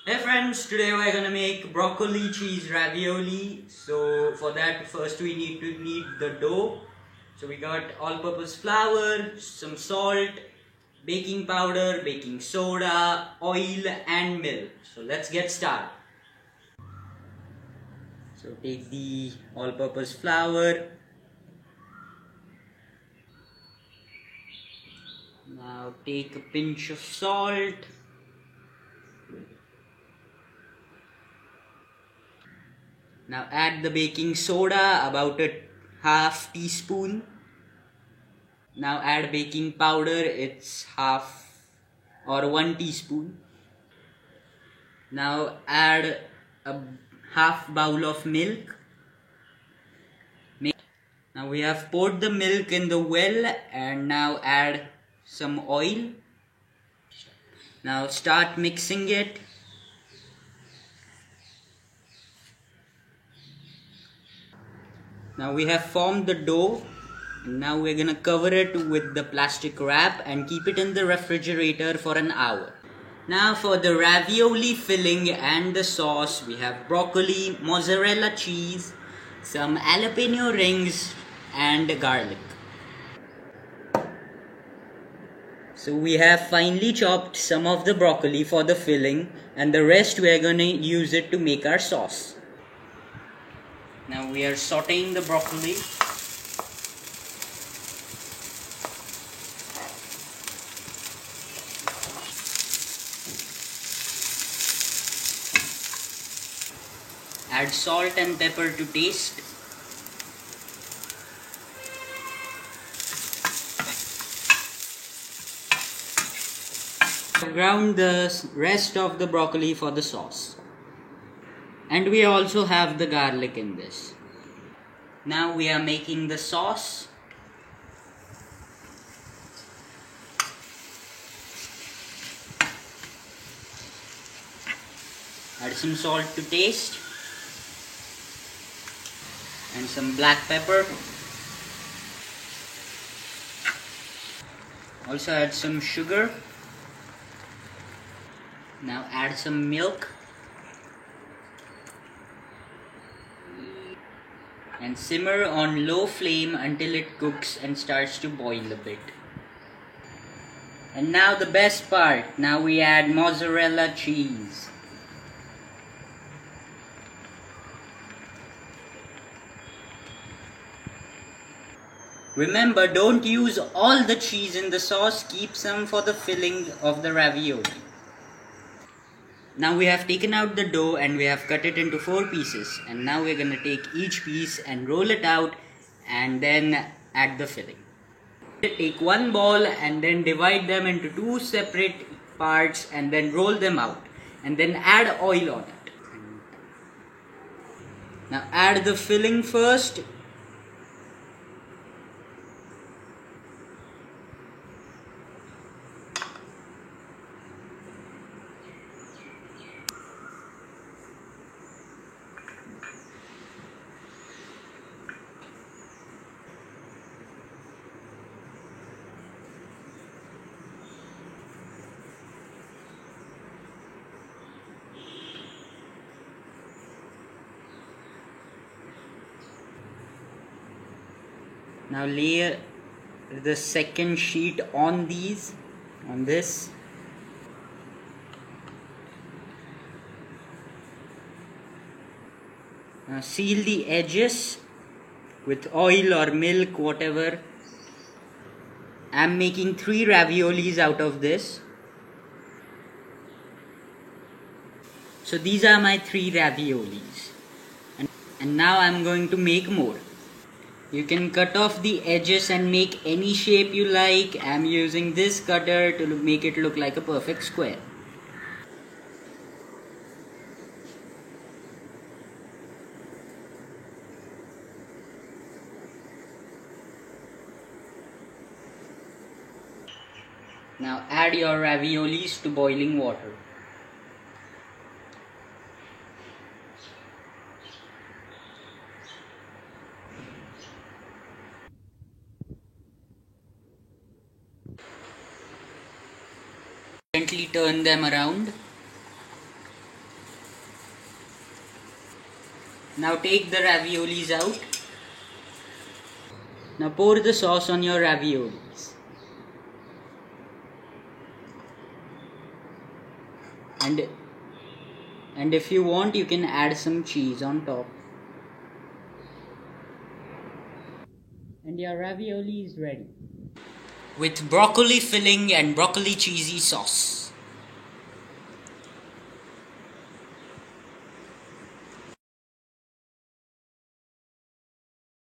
Hey friends, today we're gonna make broccoli cheese ravioli. So for that first we need the dough. So we got all-purpose flour, some salt, baking powder, baking soda, oil and milk. So let's get started. So take the all-purpose flour. Now take a pinch of salt. Now add the baking soda, about a half teaspoon. Now add baking powder, it's half or 1 teaspoon. Now add a half bowl of milk. Now we have poured the milk in the well and now add some oil. Now start mixing it. Now we have formed the dough. Now we're gonna cover it with the plastic wrap and keep it in the refrigerator for an hour. Now for the ravioli filling and the sauce, we have broccoli, mozzarella cheese, some jalapeno rings and garlic. So we have finely chopped some of the broccoli for the filling and the rest we are gonna use it to make our sauce. Now we are sauteing the broccoli. Add salt and pepper to taste. Ground the rest of the broccoli for the sauce. And we also have the garlic in this. Now we are making the sauce. Add some salt to taste. And some black pepper. Also add some sugar. Now add some milk. And simmer on low flame until it cooks and starts to boil a bit. And now the best part, now we add mozzarella cheese. Remember, don't use all the cheese in the sauce, keep some for the filling of the ravioli. Now we have taken out the dough and we have cut it into 4 pieces. And now we're going to take each piece and roll it out and then add the filling. Take one ball and then divide them into 2 separate parts and then roll them out. And then add oil on it. Now add the filling first. Now lay the second sheet on this. Now seal the edges with oil or milk, whatever. I'm making 3 raviolis out of this. So these are my 3 raviolis. And now I'm going to make more. You can cut off the edges and make any shape you like. I'm using this cutter to make it look like a perfect square. Now add your raviolis to boiling water. Gently turn them around. Now take the raviolis out. Now pour the sauce on your raviolis. And if you want, you can add some cheese on top. And your ravioli is ready. With broccoli filling and broccoli cheesy sauce.